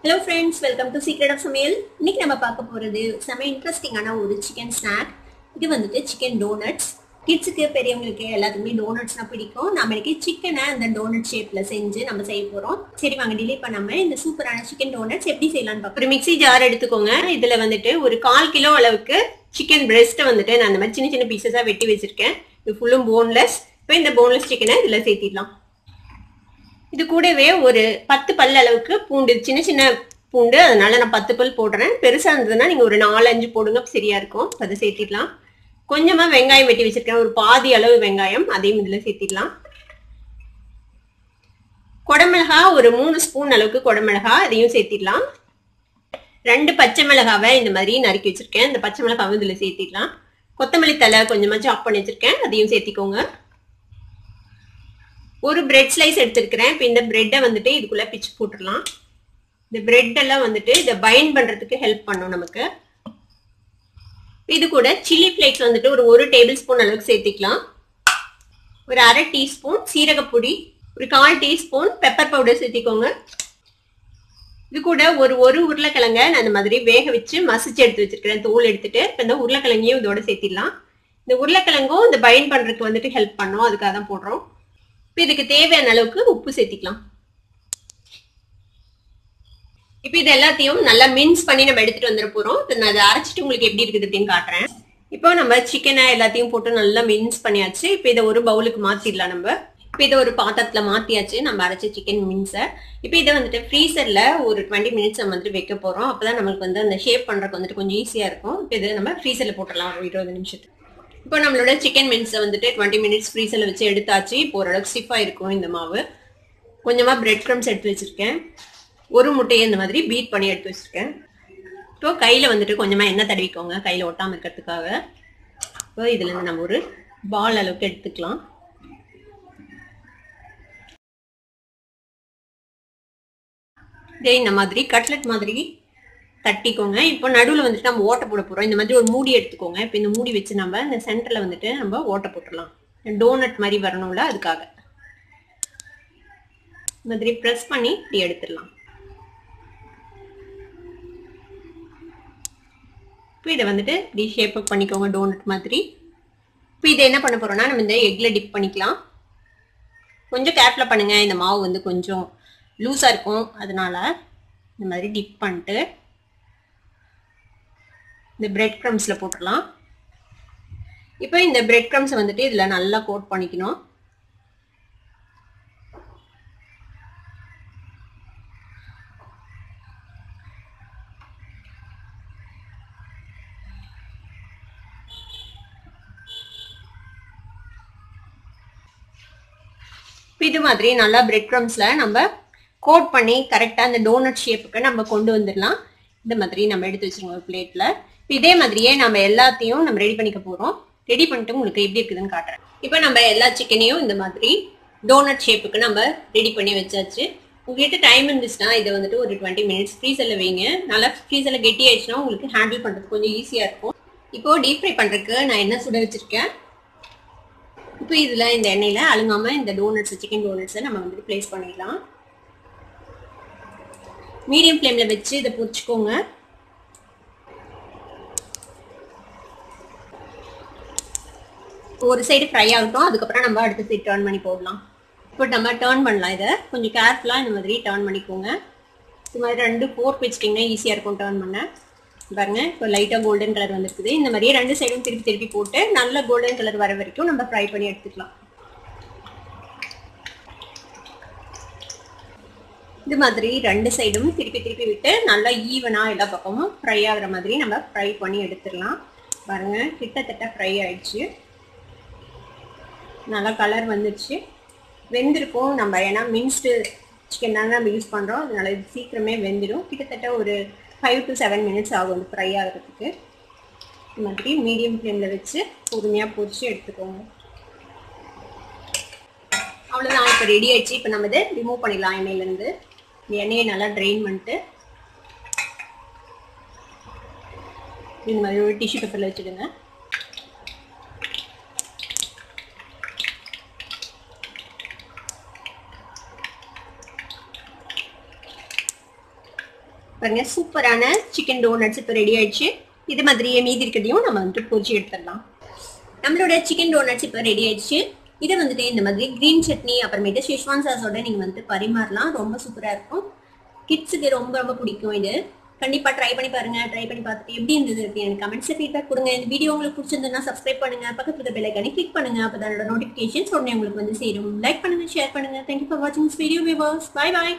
Hello friends, welcome to Secret of Samaiyal. இன்னைக்கு நம்ம பார்க்க போறது செம இன்ட்ரஸ்டிங்கான ஒரு சிக்கன் ஸ்நாக். இது வந்துட்டு சிக்கன் டோனட்ஸ். கிட்ஸ்க்கு பெரியவங்களுக்கு எல்லாத்துக்குமே டோனட்ஸ்னா பிடிக்கும். நாம இன்னைக்கு சிக்கனை அந்த டோனட் ஷேப்ல செஞ்சு நம்ம செய்ய போறோம். சரி வாங்க டிலே பண்ணாம இந்த சூப்பரான சிக்கன் டோனட்ஸ் எப்படி செய்யலாம்னு பார்ப்போம். ஒரு மிக்ஸி ஜார் எடுத்துக்கோங்க. இதுல வந்துட்டு ஒரு 1/4 கிலோ அளவுக்கு சிக்கன் பிரெஸ்ட் வந்துட்டு நான் அந்த மாதிரி சின்ன சின்ன பீசஸா வெட்டி வச்சிருக்கேன். இது ஃபுல்லும் போன்லெஸ். இப்போ இந்த போன்லெஸ் சிக்கனை இதுல சேர்த்திடலாம். இது கூடவே ஒரு 10 பல் அளவுக்கு பூண்டு, சின்ன சின்ன பூண்டு, அதனால நான் 10 பல் போடுறேன். பெருசா இருந்ததுன்னா நீங்க ஒரு 4-5 போடுங்க, சரியா இருக்கும். அதை சேர்த்திடலாம். கொஞ்சமா வெங்காயம் வெட்டி வச்சிருக்கேன், ஒரு பாதி அளவு வெங்காயம், அதையும் இதுல சேர்த்திடலாம். குடமிளகா ஒரு 3 ஸ்பூன் அளவுக்கு குடமிளகா, அதையும் சேர்த்திடலாம். 2 பச்சை மிளகாவை இந்த மாதிரி நறுக்கி வச்சிருக்கேன், இந்த பச்சை மிளகாவை இதுல சேர்த்திடலாம். கொத்தமல்லி தலை கொஞ்சமா சாப் பண்ணி வச்சிருக்கேன், அதையும் சேர்த்திக்கோங்க. ஒரு பிரெட் ஸ்லைஸ் எடுத்துருக்கிறேன். இப்போ இந்த பிரெட்டை வந்துட்டு இதுக்குள்ள பிச்சு போட்டுடலாம். இந்த பிரெட் எல்லாம் வந்துட்டு இதை பைண்ட் பண்றதுக்கு ஹெல்ப் பண்ணும் நமக்கு. இது கூட சில்லி ஃபிளேக்ஸ் வந்துட்டு ஒரு 1 டேபிள் ஸ்பூன் அளவுக்கு சேர்த்திக்கலாம். ஒரு 1/2 டீஸ்பூன் சீரகப்பொடி, ஒரு 1/4 டீஸ்பூன் பெப்பர் பவுடர் சேர்த்திக்கோங்க. இது கூட ஒரு உருளைக்கிழங்க நான் இந்த மாதிரி வேக வச்சு மசிச்சு எடுத்து வச்சிருக்கிறேன், தோல் எடுத்துட்டு. இப்போ இந்த உருளைக்கிழங்கையும் இதோட சேர்த்திடலாம். இந்த உருளைக்கிழங்கும் இந்த பைண்ட் பண்றதுக்கு வந்துட்டு ஹெல்ப் பண்ணும், அதுக்காக தான் போடுறோம். இப்போ இதுக்கு தேவையான அளவுக்கு உப்பு சேர்த்திக்கலாம். இப்போ இது எல்லாத்தையும் நல்லா மின்ஸ் பண்ணி நம்ம எடுத்துட்டு வந்துட போறோம். இப்போ நான் அதை அரைச்சிட்டு உங்களுக்கு எப்படி இருக்குது அப்படின்னு காட்டுறேன். இப்போ நம்ம சிக்கனை எல்லாத்தையும் போட்டு நல்லா மின்ஸ் பண்ணியாச்சு. இப்போ இதை ஒரு பவுலுக்கு மாத்திடலாம் நம்ம. இப்போ இதை ஒரு பாத்திரத்துல மாத்தியாச்சு நம்ம அரைச்ச சிக்கன் மின்ஸை. இப்போ இதை வந்துட்டு ஃப்ரீசர்ல ஒரு 20 மினிட்ஸ் நம்ம வந்துட்டு வைக்க போறோம். அப்பதான் நம்மளுக்கு வந்து அந்த ஷேப் பண்றதுக்கு வந்துட்டு கொஞ்சம் ஈஸியா இருக்கும். இப்போ இதை நம்ம ஃப்ரீசர்ல போட்டுடலாம் ஒரு 20 நிமிஷத்துக்கு. இப்போ நம்மளோட சிக்கன் மின்ஸை வந்துட்டு 20 மினிட்ஸ் ஃப்ரீசர்ல வச்சு எடுத்தாச்சு. இப்போ ஓரளவுக்கு ஸ்டிஃபா இருக்கும் இந்த மாவு. கொஞ்சமா பிரெட் க்ரம்ஸ் எடுத்து வச்சிருக்கேன். ஒரு முட்டையை இந்த மாதிரி பீட் பண்ணி எடுத்து வச்சிருக்கேன். இப்போ கையில வந்துட்டு கொஞ்சமா எண்ணெய் தடவிக்கோங்க, கையில ஒட்டாம இருக்கிறதுக்காக. இப்போ இதுல இருந்து நம்ம ஒரு பால் அளவுக்கு எடுத்துக்கலாம். இதே இந்த மாதிரி கட்லெட் மாதிரி தட்டிக்கோங்க. இப்போ நடுவில் வந்துட்டு நம்ம ஓட்டை போட போறோம். இந்த மாதிரி ஒரு மூடி எடுத்துக்கோங்க. இப்போ இந்த மூடி வச்சு நம்ம இந்த சென்டர்ல வந்துட்டு நம்ம ஓட்டை போட்டுடலாம். டோனட் மாதிரி வரணும்ல, அதுக்காக இந்த மாதிரி ப்ரெஸ் பண்ணி இப்படி எடுத்துடலாம். இப்போ இதை வந்துட்டு இப்படி ஷேப் அப் பண்ணிக்கோங்க டோனட் மாதிரி. இப்போ இதை என்ன பண்ண போறோம்னா நம்ம இந்த எக்ல டிப் பண்ணிக்கலாம். கொஞ்சம் கேர்ஃபுல்லா பண்ணுங்க, இந்த மாவு வந்து கொஞ்சம் லூஸா இருக்கும், அதனால இந்த மாதிரி டிப் பண்ணிட்டு இந்த பிரெட் க்ரம்ஸ்ல போட்டுடலாம். இப்போ இந்த பிரெட் க்ரம்ஸ் வந்துட்டு இதுல நல்லா கோட் பண்ணிக்கணும். இது மாதிரி நல்லா பிரெட் க்ரம்ஸ்ல நம்ம கோட் பண்ணி கரெக்டா இந்த டோனட் ஷேப்புக்கு நம்ம கொண்டு வந்துடலாம். இந்த மாதிரி நம்ம எடுத்து வச்சிருக்கோம் பிளேட்ல. இதே மாதிரியே நம்ம எல்லாத்தையும் நம்ம ரெடி பண்ணிக்க போறோம். ரெடி பண்ணிட்டு உங்களுக்கு எப்படி இருக்குதுன்னு காட்டுறேன். இப்போ நம்ம எல்லா சிக்கனையும் இந்த மாதிரி டோனட் ஷேப்புக்கு நம்ம ரெடி பண்ணி வச்சாச்சு. உங்ககிட்ட டைம் இருந்துச்சுன்னா இதை வந்துட்டு ஒரு 20 மினிட்ஸ் ஃப்ரீசர்ல வைங்க. நல்லா ஃப்ரீசர்ல கெட்டி ஆயிடுச்சுன்னா உங்களுக்கு ஹேண்டில் பண்றதுக்கு கொஞ்சம் ஈஸியா இருக்கும். இப்போ டீப் ஃப்ரை பண்றதுக்கு நான் என்ன சுட வச்சிருக்கேன். இப்போ இதுல இந்த எண்ணெயில அழுங்காம இந்த டோனட்ஸ், சிக்கன் டோனட்ஸை நம்ம வந்துட்டு பிளேஸ் பண்ணிடலாம். மீடியம் ஃப்ளேம்ல வச்சு இதை பொரிச்சுக்கோங்க. ஒரு சைடு ஃப்ரை ஆகட்டும், அதுக்கப்புறம் நம்ம அடுத்த சைடு டர்ன் பண்ணி போடலாம். இப்போ நம்ம டர்ன் பண்ணலாம். இதை கொஞ்சம் கேர்ஃபுல்லாக இந்த மாதிரி டர்ன் பண்ணிக்கோங்க. இது மாதிரி 2 ஃபோர்க் வச்சுட்டிங்கன்னா ஈஸியாக இருக்கும் டர்ன் பண்ண. பாருங்க, இப்போ லைட்டாக கோல்டன் கலர் வந்துருக்குது. இந்த மாதிரியே 2 சைடும் திருப்பி திருப்பி போட்டு நல்ல கோல்டன் கலர் வர வரைக்கும் நம்ம ஃப்ரை பண்ணி எடுத்துக்கலாம். இது மாதிரி 2 சைடும் திருப்பி திருப்பி விட்டு நல்லா ஈவனா எல்லா பக்கமும் ஃப்ரை ஆகுற மாதிரி நம்ம ஃப்ரை பண்ணி எடுத்துடலாம். பாருங்க, கிட்டத்தட்ட ஃப்ரை ஆயிடுச்சு. நல்லா கலர் வந்துடுச்சு, வெந்திருக்கும். நம்ம ஏன்னா மின்ஸ்டு சிக்கன் தானே நம்ம யூஸ் பண்ணுறோம், அதனால இது சீக்கிரமே வெந்துடும். கிட்டத்தட்ட ஒரு 5 to 7 மினிட்ஸ் ஆகும் ஃப்ரை ஆகிறதுக்கு. இது மாதிரி மீடியம் ஃப்ளேமில் வச்சு பொறுமையாக பொரிச்சு எடுத்துக்கோங்க. அவ்வளோதான், இப்போ ரெடி ஆயிடுச்சு. இப்போ நம்ம இதை ரிமூவ் பண்ணிடலாம் எண்ணெயிலேருந்து. இந்த எண்ணெயை நல்லா ட்ரெயின் பண்ணிட்டு இந்த மாதிரி ஒரு டிஷ்யூ பேப்பரில் வச்சுடுங்க. பாருங்க சூப்பரான சிக்கன் டோனட்ஸ் இப்போ ரெடி ஆயிடுச்சு. இது மாதிரியே மீதி இருக்கிறதையும் நம்ம வந்துட்டு பொரிச்சு எடுத்துடலாம். நம்மளோட சிக்கன் டோனட்ஸ் இப்போ ரெடி ஆயிடுச்சு. இதை வந்துட்டு இந்த மாதிரி கிரீன் சட்னி அப்புறமேட்டு ஷெஸ்வான் சாஸோட நீங்க வந்துட்டு பரிமாறலாம். ரொம்ப சூப்பரா இருக்கும். கிட்ஸுக்கு ரொம்ப ரொம்ப பிடிக்கும். இது கண்டிப்பா ட்ரை பண்ணி பாருங்க. ட்ரை பண்ணி பார்த்துட்டு எப்படி இருந்தது அப்படின்னு கமெண்ட்ஸ்ல ஃபீட்பேக் கொடுங்க. இந்த வீடியோ உங்களுக்கு பிடிச்சிருந்ததுன்னா சப்ஸ்கிரைப் பண்ணுங்க, பக்கத்துல இருக்க பெல் ஐகானை கிளிக் பண்ணுங்க. அப்பதான் என்னோட நோட்டிபிகேஷன்ஸ் உடனே உங்களுக்கு வந்து சேரும். லைக் பண்ணுங்க, ஷேர் பண்ணுங்க. தேங்க்யூ ஃபார் வாட்சிங் this video viewers. Bye by.